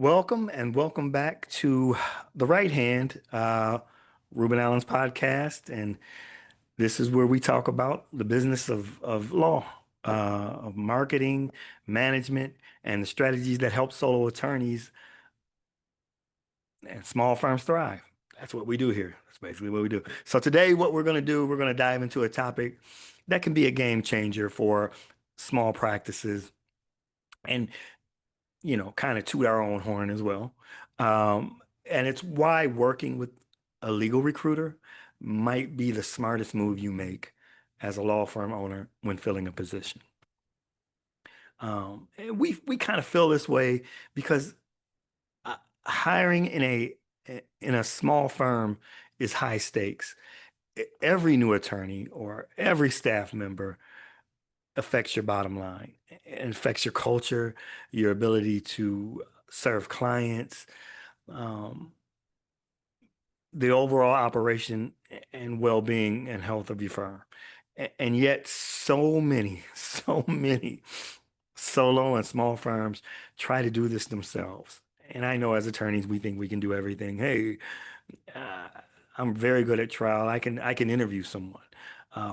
Welcome and welcome back to The Right Hand, Reuben Allen's podcast. And this is where we talk about the business of law, of marketing, management, and the strategies that help solo attorneys and small firms thrive. That's what we do here. That's basically what we do. So today, what we're going to do, we're going to dive into a topic that can be a game changer for small practices. And kind of toot our own horn as well. And it's why working with a legal recruiter might be the smartest move you make as a law firm owner when filling a position. And we kind of feel this way because uh, hiring in a small firm is high stakes. Every new attorney or every staff member affects your bottom line. It affects your culture, your ability to serve clients, um, the overall operation and well-being and health of your firm. And yet so many, so many solo and small firms try to do this themselves. And I know as attorneys, we think we can do everything. Hey, uh, I'm very good at trial. I can interview someone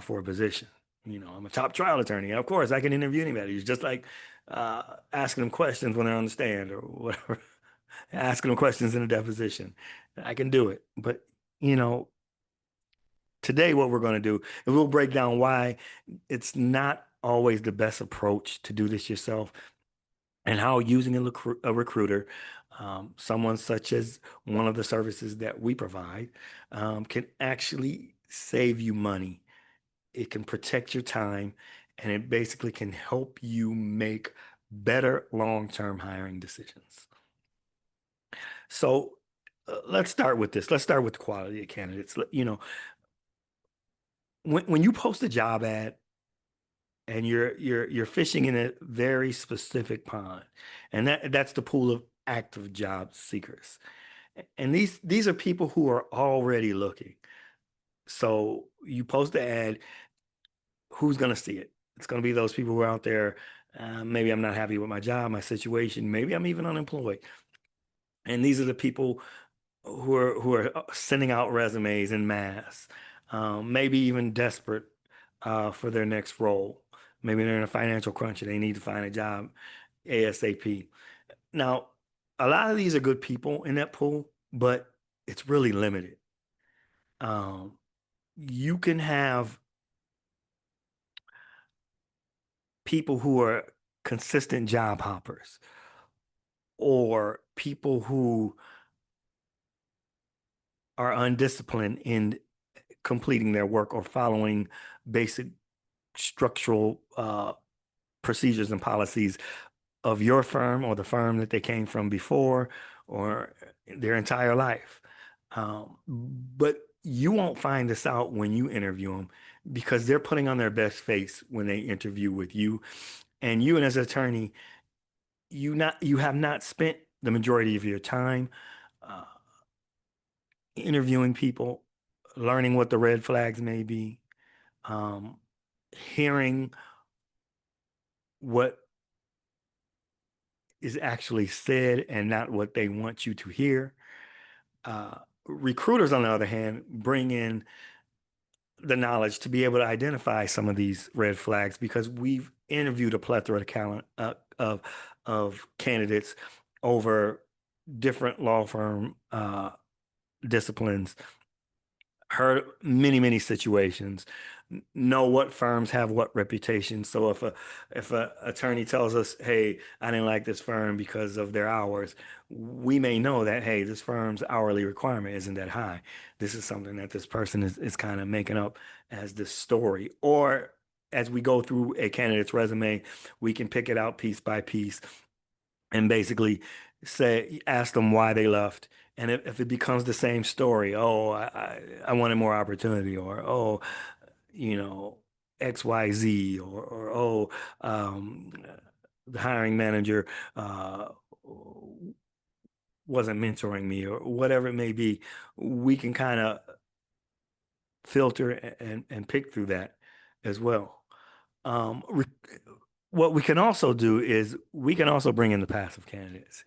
for a position. I'm a top trial attorney. Of course, I can interview anybody. It's just like asking them questions when they're on the stand or whatever, asking them questions in a deposition. I can do it. But, you know, today what we're going to do is we'll break down why it's not always the best approach to do this yourself and how using a recruiter, someone such as one of the services that we provide, can actually save you money. It can protect your time, and it basically can help you make better long-term hiring decisions. So let's start with this. Let's start with the quality of candidates. When you post a job ad and you're fishing in a very specific pond, and that's the pool of active job seekers. And these are people who are already looking. So you post the ad, who's going to see it? It's going to be those people who are out there. Maybe I'm not happy with my job, my situation. Maybe I'm even unemployed. And these are the people who are sending out resumes in mass, maybe even desperate for their next role. Maybe they're in a financial crunch and they need to find a job ASAP. Now, a lot of these are good people in that pool, but it's really limited. Um, you can have people who are consistent job hoppers or people who are undisciplined in completing their work or following basic structural procedures and policies of your firm or the firm that they came from before or their entire life. But you won't find this out when you interview them because they're putting on their best face when they interview with you. And you, and as an attorney, you have not spent the majority of your time uh, interviewing people, learning what the red flags may be, um, hearing what is actually said and not what they want you to hear. Recruiters, on the other hand, bring in the knowledge to be able to identify some of these red flags because we've interviewed a plethora of candidates over different law firm disciplines, heard many situations, know what firms have what reputation. So if a attorney tells us, "Hey, I didn't like this firm because of their hours," we may know that, hey, this firm's hourly requirement isn't that high. This is something that this person is kind of making up as this story. Or as we go through a candidate's resume, we can pick it out piece by piece and basically ask them why they left. And if it becomes the same story, oh, I wanted more opportunity, or oh, you know, XYZ, or oh, the hiring manager wasn't mentoring me, or whatever it may be, we can kind of filter and pick through that as well. Um, re- what we can also do is we can also bring in the passive candidates.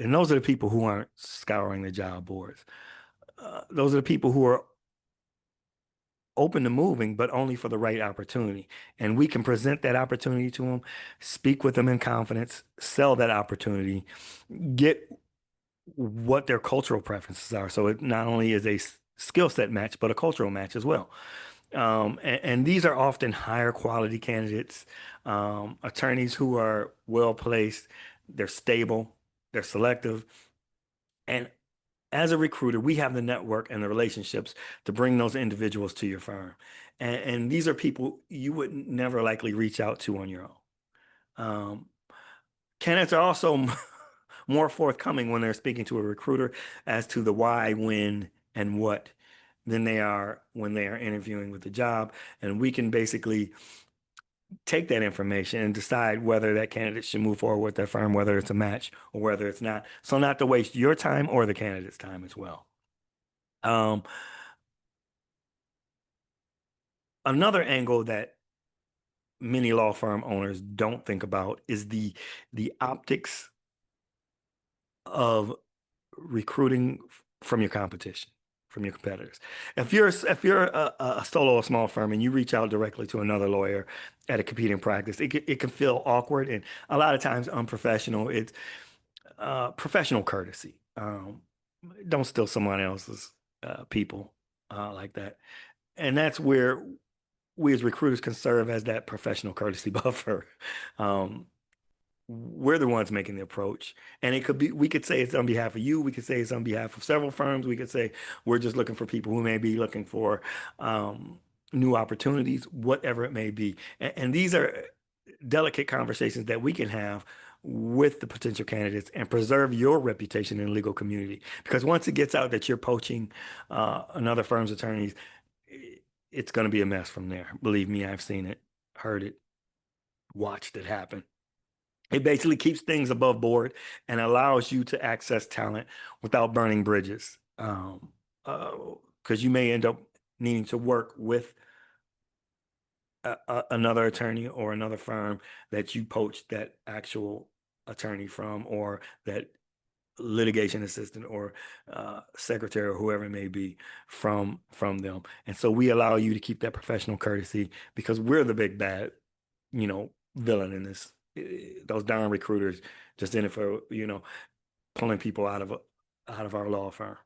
And those are the people who aren't scouring the job boards. Those are the people who are open to moving, but only for the right opportunity. And we can present that opportunity to them, speak with them in confidence, sell that opportunity, get what their cultural preferences are. So it not only is a skill set match, but a cultural match as well. And these are often higher quality candidates, attorneys who are well placed, they're stable, they're selective. And as a recruiter, we have the network and the relationships to bring those individuals to your firm. And these are people you would never likely reach out to on your own. Um, Candidates are also more forthcoming when they're speaking to a recruiter as to the why, when, and what than they are when they are interviewing with the job. And we can basically take that information and decide whether that candidate should move forward with their firm, whether it's a match or whether it's not. So not to waste your time or the candidate's time as well. Um, Another angle that many law firm owners don't think about is the optics of recruiting from your competition, from your competitors. If you're a solo or small firm and you reach out directly to another lawyer at a competing practice, it can feel awkward and a lot of times unprofessional. It's professional courtesy. Don't steal someone else's people like that. And that's where we as recruiters can serve as that professional courtesy buffer. Um, we're the ones making the approach. And it could be, we could say it's on behalf of you. We could say it's on behalf of several firms. We could say we're just looking for people who may be looking for um, new opportunities, whatever it may be. And these are delicate conversations that we can have with the potential candidates and preserve your reputation in the legal community. Because once it gets out that you're poaching another firm's attorneys, it's going to be a mess from there. Believe me, I've seen it, heard it, watched it happen. It basically keeps things above board and allows you to access talent without burning bridges. Because you may end up needing to work with another attorney or another firm that you poached that actual attorney from, or that litigation assistant or secretary or whoever it may be from them. And so we allow you to keep that professional courtesy because we're the big bad, villain in this. Those darn recruiters just in it for, pulling people out of our law firm,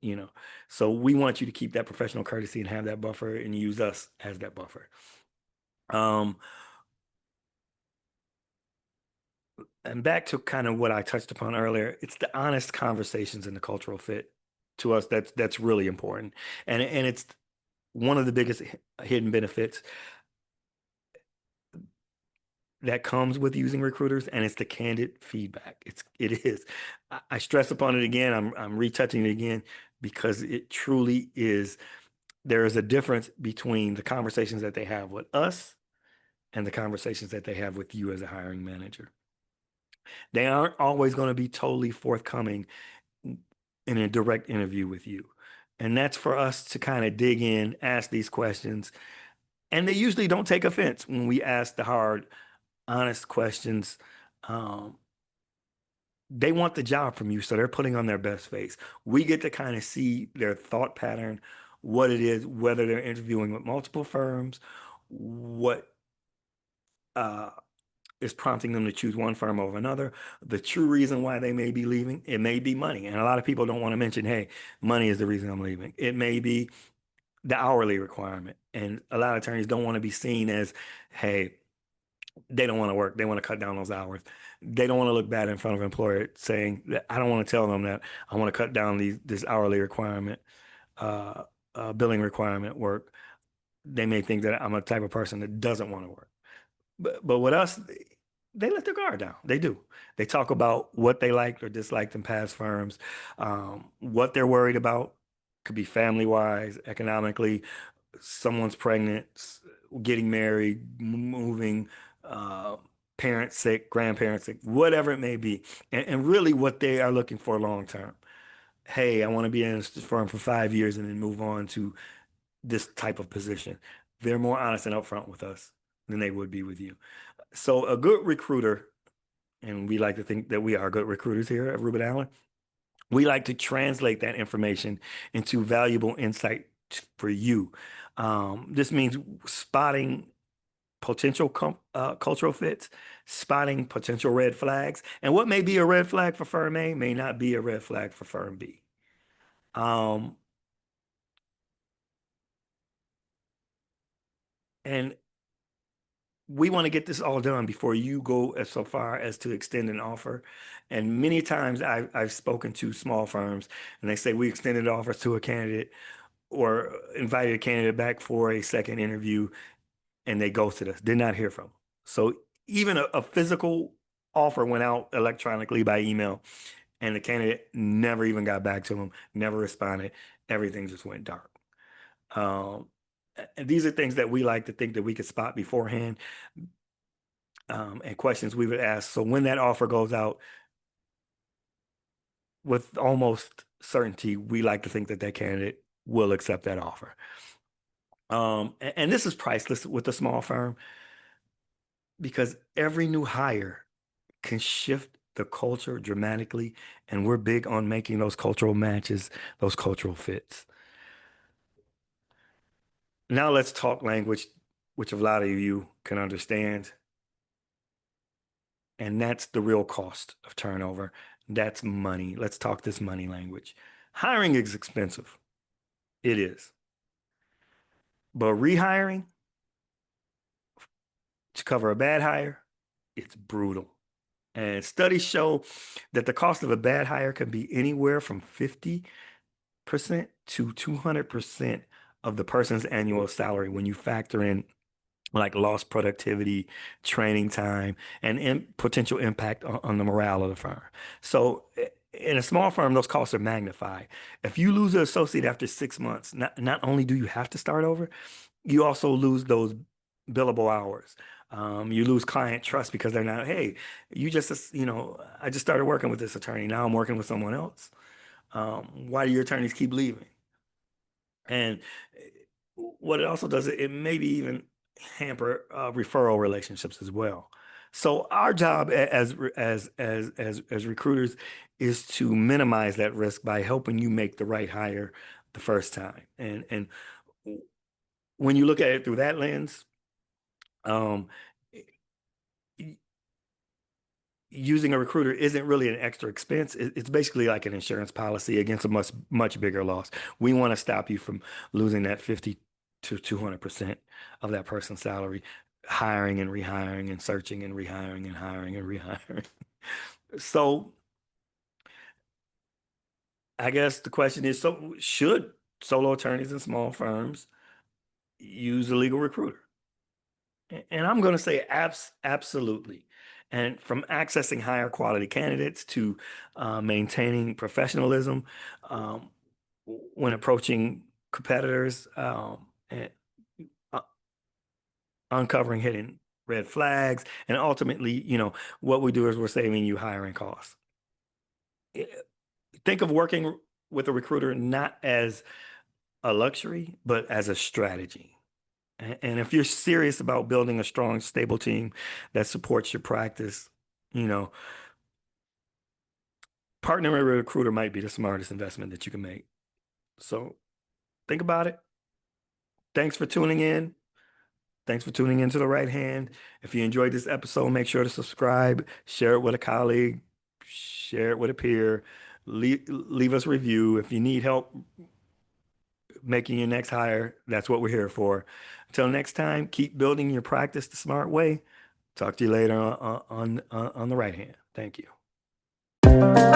you know. So we want you to keep that professional courtesy and have that buffer and use us as that buffer. Um, and back to kind of what I touched upon earlier, it's the honest conversations and the cultural fit to us that's really important. And it's one of the biggest hidden benefits that comes with using recruiters, and it's the candid feedback. It is. I stress upon it again. I'm retouching it again because it truly is. There is a difference between the conversations that they have with us and the conversations that they have with you as a hiring manager. They aren't always going to be totally forthcoming in a direct interview with you. And that's for us to kind of dig in, ask these questions. And they usually don't take offense when we ask the hard, honest questions. Um, they want the job from you, so they're putting on their best face. We get to kind of see their thought pattern, what it is, whether they're interviewing with multiple firms, what uh, is prompting them to choose one firm over another. The true reason why they may be leaving, it may be money. And a lot of people don't want to mention, hey, money is the reason I'm leaving. It may be the hourly requirement. And a lot of attorneys don't want to be seen as, hey, they don't want to work. They want to cut down those hours. They don't want to look bad in front of an employer saying that I don't want to tell them that I want to cut down this hourly requirement, uh, billing requirement work. They may think that I'm a type of person that doesn't want to work. But with us, they let their guard down. They do. They talk about what they liked or disliked in past firms, what they're worried about. Could be family wise, economically, someone's pregnant, getting married, moving, uh, parents sick, grandparents sick, whatever it may be, and really what they are looking for long term. Hey, I want to be in this firm for 5 years and then move on to this type of position. They're more honest and upfront with us than they would be with you. So a good recruiter and we like to think that we are good recruiters here at Reuben Allen. We like to translate that information into valuable insight for you. This means spotting potential cultural fits, spotting potential red flags, and what may be a red flag for firm A may not be a red flag for firm B. Um, and we want to get this all done before you go as so far as to extend an offer. And many times I've spoken to small firms and they say we extended offers to a candidate or invited a candidate back for a second interview and they ghosted us, did not hear from them. So even a physical offer went out electronically by email and the candidate never even got back to them, never responded. Everything just went dark. Um, and these are things that we like to think that we could spot beforehand, and questions we would ask. So when that offer goes out, with almost certainty, we like to think that that candidate will accept that offer. And this is priceless with a small firm because every new hire can shift the culture dramatically, and we're big on making those cultural matches, those cultural fits. Now let's talk language, which a lot of you can understand, and that's the real cost of turnover. That's money. Let's talk this money language. Hiring is expensive. It is. But rehiring to cover a bad hire, it's brutal. And studies show that the cost of a bad hire can be anywhere from 50% to 200% of the person's annual salary when you factor in like lost productivity, training time, and potential impact on the morale of the firm. So in a small firm, those costs are magnified. If you lose an associate after 6 months, not only do you have to start over, you also lose those billable hours. You lose client trust because they're not, hey, you just, I just started working with this attorney. Now I'm working with someone else. Why do your attorneys keep leaving? And what it also does, it maybe even hamper referral relationships as well. So our job as recruiters is to minimize that risk by helping you make the right hire the first time. And when you look at it through that lens, um, using a recruiter isn't really an extra expense. It's basically like an insurance policy against a much bigger loss. We want to stop you from losing that 50 to 200% of that person's salary, hiring and rehiring and searching and rehiring and hiring and rehiring. So I guess the question is, so should solo attorneys in small firms use a legal recruiter? And I'm going to say absolutely. And from accessing higher quality candidates to maintaining professionalism um, when approaching competitors, and uh, uncovering hidden red flags, and ultimately, what we do is we're saving you hiring costs. Eh, Think of working with a recruiter not as a luxury, but as a strategy. And if you're serious about building a strong, stable team that supports your practice, you know, partnering with a recruiter might be the smartest investment that you can make. So think about it. Thanks for tuning in. Thanks for tuning into The Right Hand. If you enjoyed this episode, make sure to subscribe, share it with a colleague, share it with a peer, leave us a review. If you need help making your next hire, that's what we're here for. Until next time, keep building your practice the smart way. Talk to you later on the right hand. Thank you.